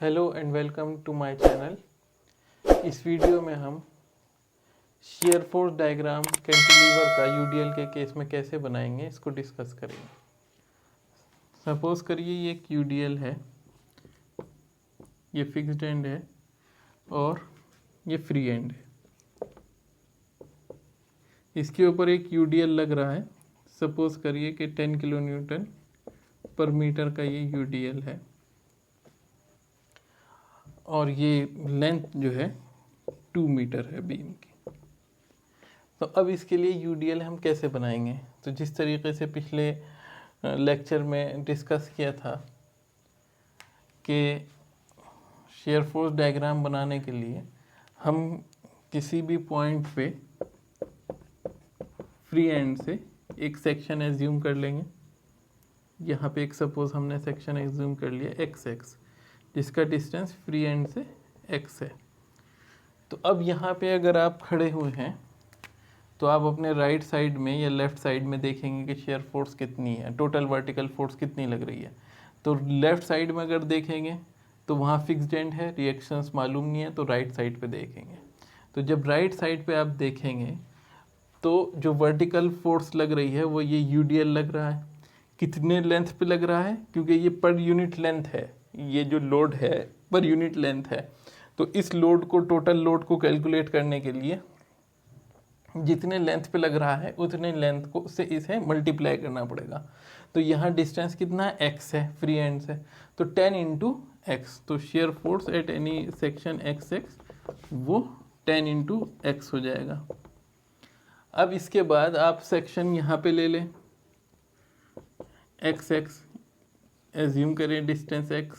Hello and welcome to my channel. इस video में हम शियर फोर्स डायग्राम कैंटिलीवर का यूडीएल के केस में कैसे बनाएंगे इसको डिस्कस करेंगे। सपोज करिए ये एक यूडीएल है, ये फिक्स्ड एंड है और ये फ्री एंड है। इसके ऊपर एक यूडीएल लग रहा है। सपोज करिए कि 10 किलो न्यूटन पर मीटर का ये यूडीएल है और ये लेंथ जो है 2 मीटर है बीम की। तो अब इसके लिए यूडीएल हम कैसे बनाएंगे? तो जिस तरीके से पिछले लेक्चर में डिस्कस किया था कि शियर फोर्स डायग्राम बनाने के लिए हम किसी भी पॉइंट पे फ्री एंड से एक सेक्शन एज्यूम कर लेंगे। यहाँ पे एक सपोज हमने सेक्शन एज्यूम कर लिया एक्स जिसका डिस्टेंस फ्री एंड से x है। तो अब यहाँ पे अगर आप खड़े हुए हैं तो आप अपने राइट साइड में या लेफ़्ट साइड में देखेंगे कि शियर फोर्स कितनी है, टोटल वर्टिकल फोर्स कितनी लग रही है। तो लेफ़्ट साइड में अगर देखेंगे तो वहाँ फिक्स्ड एंड है, रिएक्शंस मालूम नहीं है, तो राइट साइड पे देखेंगे। तो जब राइट साइड पे आप देखेंगे तो जो वर्टिकल फोर्स लग रही है वो ये यूडीएल लग रहा है। कितने लेंथ पे लग रहा है? क्योंकि ये पर यूनिट लेंथ है, ये जो लोड है पर यूनिट लेंथ है। तो इस लोड को, टोटल लोड को कैलकुलेट करने के लिए जितने लेंथ पे लग रहा है उतने लेंथ को से इसे मल्टीप्लाई करना पड़ेगा। तो यहाँ डिस्टेंस कितना है? x है फ्री एंड से, तो 10 इंटू एक्स। तो shear force at any section x वो 10 इंटू एक्स हो जाएगा। अब इसके बाद आप सेक्शन यहाँ पे ले लें x एज्यूम करें डिस्टेंस x,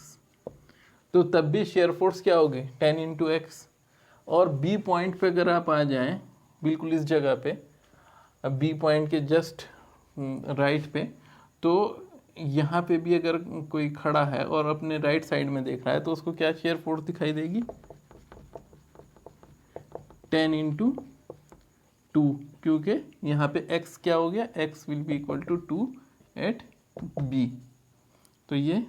तो तब भी शेयर फोर्स क्या होगी? 10 इंटू एक्स। और बी पॉइंट पे अगर आप आ जाएं बिल्कुल इस जगह पे, अब बी पॉइंट के जस्ट राइट पे, तो यहाँ पे भी अगर कोई खड़ा है और अपने राइट साइड में देख रहा है तो उसको क्या शेयर फोर्स दिखाई देगी? 10 इंटू 2, क्योंकि यहाँ पे x क्या हो गया? x will be equal to 2 at b। तो ये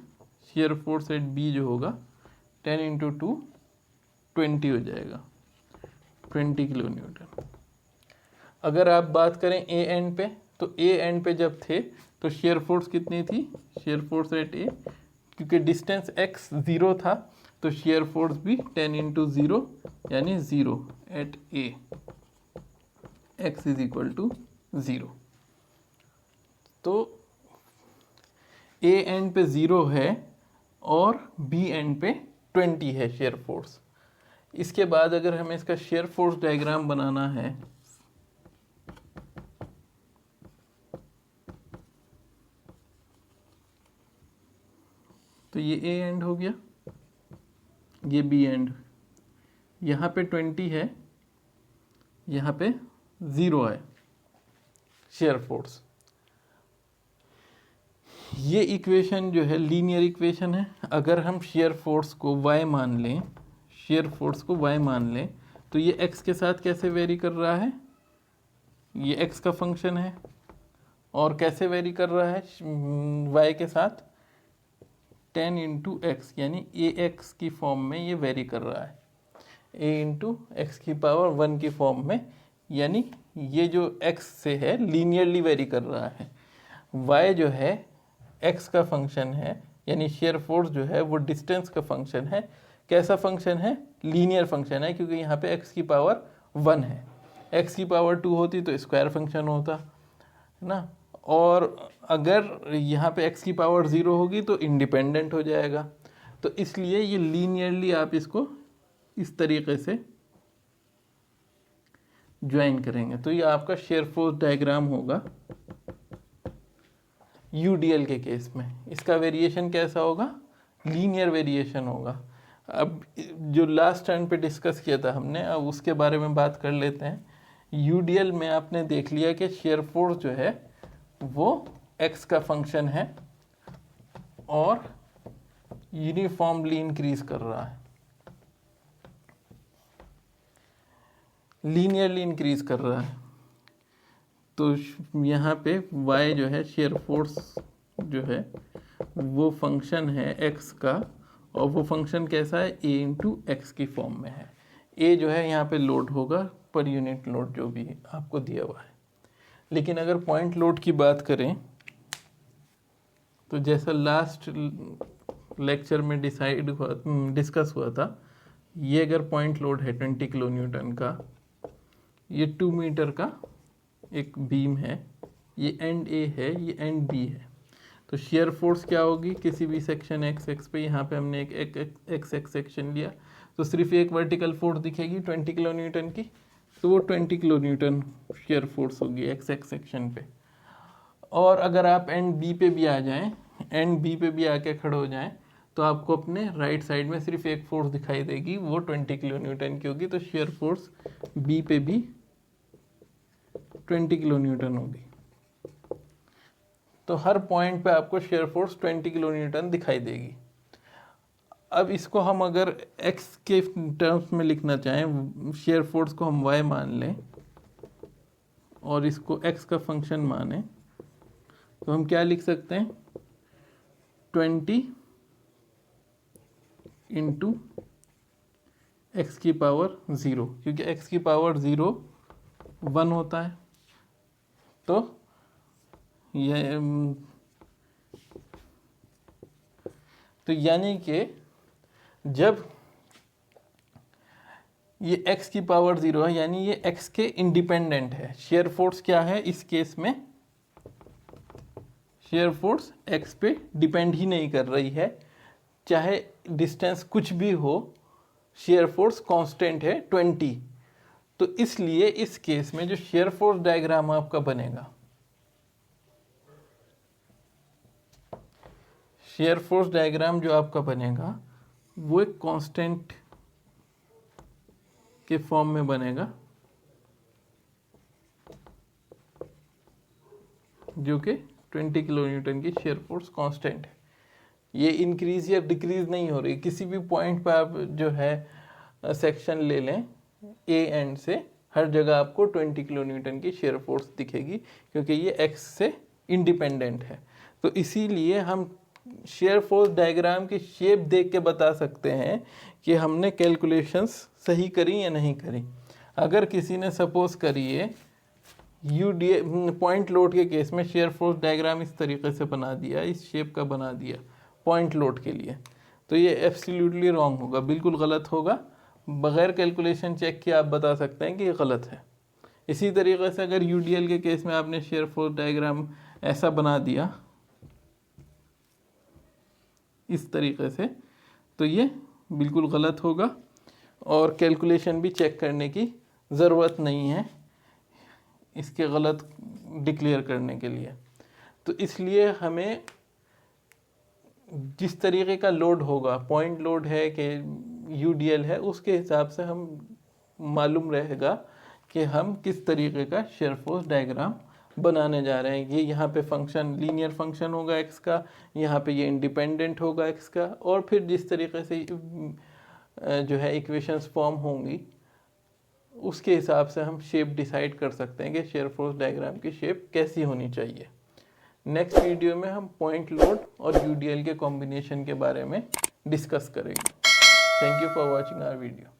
शेयर फोर्स एट b जो होगा 10 इंटू 2 20 हो जाएगा, 20 किलो न्यूटन। अगर आप बात करें ए एंड पे, तो ए एंड पे जब थे तो शेयर फोर्स कितनी थी? शेयर फोर्स एट ए, क्योंकि डिस्टेंस x 0 था तो शेयर फोर्स भी 10 इंटू 0 यानी 0 at A, x is equal to 0। तो ए एंड पे 0 है और बी एंड पे 20 है शेयर फोर्स। इसके बाद अगर हमें इसका शेयर फोर्स डायग्राम बनाना है तो ये ए एंड हो गया, ये बी एंड। यहाँ पे 20 है, यहाँ पे 0 है शेयर फोर्स। ये इक्वेशन जो है लीनियर इक्वेशन है। अगर हम शेयर फोर्स को y मान लें, शेयर फोर्स को y मान लें, तो ये x के साथ कैसे वेरी कर रहा है? ये x का फंक्शन है और कैसे वेरी कर रहा है y के साथ? 10 इंटू एक्स, यानी ax की फॉर्म में ये वेरी कर रहा है, a इंटू एक्स की पावर 1 की फॉर्म में, यानी ये जो x से है लीनियरली वेरी कर रहा है। y जो है x का फंक्शन है, यानी शेयर फोर्स जो है वो डिस्टेंस का फंक्शन है। कैसा फंक्शन है? लीनियर फंक्शन है, क्योंकि यहाँ पे x की पावर 1 है। x की पावर 2 होती तो स्क्वायर फंक्शन होता है ना, और अगर यहाँ पे x की पावर 0 होगी तो इंडिपेंडेंट हो जाएगा। तो इसलिए ये लीनियरली आप इसको इस तरीके से ज्वाइन करेंगे तो ये आपका शेयर फोर्स डायग्राम होगा यूडीएल के केस में। इसका वेरिएशन कैसा होगा? लीनियर वेरिएशन होगा। अब जो लास्ट टर्न पे डिस्कस किया था हमने, अब उसके बारे में बात कर लेते हैं। यूडीएल में आपने देख लिया कि शेयर फोर्स जो है वो एक्स का फंक्शन है और यूनिफॉर्मली इंक्रीज कर रहा है, लीनियरली इंक्रीज कर रहा है। तो यहाँ पे y जो है शेयर फोर्स जो है वो फंक्शन है x का और वो फंक्शन कैसा है, ए इंटू एक्स की फॉर्म में है। ए जो है यहाँ पे लोड होगा पर यूनिट लोड जो भी आपको दिया हुआ है। लेकिन अगर पॉइंट लोड की बात करें तो जैसा लास्ट लेक्चर में डिस्कस हुआ था, ये अगर पॉइंट लोड है 20 किलो न्यूटन का, ये 2 मीटर का एक बीम है, ये एंड ए है, ये एंड बी है, तो शेयर फोर्स क्या होगी किसी भी सेक्शन एक्स एक्स पे, यहाँ पे हमने एक एक्स एक्स सेक्शन लिया तो सिर्फ एक वर्टिकल फोर्स दिखेगी 20 किलो न्यूटन की, तो वो 20 किलो न्यूटन शेयर फोर्स होगी एक्स एक्स सेक्शन पे। और अगर आप एंड बी पे भी आ जाएं, एंड बी पे भी आके खड़े हो जाएं, तो आपको अपने राइट साइड में सिर्फ एक फोर्स दिखाई देगी, वो 20 किलो न्यूटन की होगी, तो शेयर फोर्स बी पे भी 20 किलो न्यूटन होगी। तो हर पॉइंट पे आपको शेयर फोर्स 20 किलो न्यूटन दिखाई देगी। अब इसको हम अगर x के टर्म्स में लिखना चाहें, शेयर फोर्स को हम y मान लें और इसको x का फंक्शन माने, तो हम क्या लिख सकते हैं, 20 इंटू एक्स की पावर 0, क्योंकि x की पावर 0 1 होता है। तो यानी कि जब ये x की पावर 0 है, यानी ये x के इंडिपेंडेंट है। शेयर फोर्स क्या है इस केस में, शेयर फोर्स x पे डिपेंड ही नहीं कर रही है, चाहे डिस्टेंस कुछ भी हो, शेयर फोर्स कांस्टेंट है 20। तो इसलिए इस केस में जो शेयर फोर्स डायग्राम आपका बनेगा, शेयर फोर्स डायग्राम जो आपका बनेगा वो एक कांस्टेंट के फॉर्म में बनेगा, जो कि 20 किलो न्यूटन की शेयर फोर्स कांस्टेंट है। ये इंक्रीज या डिक्रीज नहीं हो रही, किसी भी पॉइंट पर आप जो है सेक्शन ले लें ए एंड से, हर जगह आपको 20 किलो न्यूटन की शेयर फोर्स दिखेगी, क्योंकि ये एक्स से इंडिपेंडेंट है। तो इसीलिए हम शेयर फोर्स डायग्राम की शेप देख के बता सकते हैं कि हमने कैलकुलेशंस सही करी या नहीं करी। अगर किसी ने सपोज करिए यूडीए पॉइंट लोड के केस में शेयर फोर्स डायग्राम इस तरीके से बना दिया, इस शेप का बना दिया पॉइंट लोड के लिए, तो ये एब्सोल्युटली रॉन्ग होगा, बिल्कुल गलत होगा। बगैर कैलकुलेशन चेक किए आप बता सकते हैं कि ये गलत है। इसी तरीके से अगर यूडीएल के केस में आपने शेयर फोर्स डायग्राम ऐसा बना दिया इस तरीके से, तो ये बिल्कुल गलत होगा और कैलकुलेशन भी चेक करने की ज़रूरत नहीं है इसके गलत डिक्लेयर करने के लिए। तो इसलिए हमें जिस तरीके का लोड होगा, पॉइंट लोड है कि यूडीएल है, उसके हिसाब से हम मालूम रहेगा कि हम किस तरीके का शेयर फोर्स डायग्राम बनाने जा रहे हैं। ये यहाँ पे फंक्शन लीनियर फंक्शन होगा एक्स का, यहाँ पे ये इंडिपेंडेंट होगा एक्स का, और फिर जिस तरीके से जो है इक्वेशंस फॉर्म होंगी उसके हिसाब से हम शेप डिसाइड कर सकते हैं कि शेयर फोर्स डायग्राम की शेप कैसी होनी चाहिए। नेक्स्ट वीडियो में हम पॉइंट लोड और यूडीएल के कॉम्बिनेशन के बारे में डिस्कस करेंगे। Thank you for watching our video.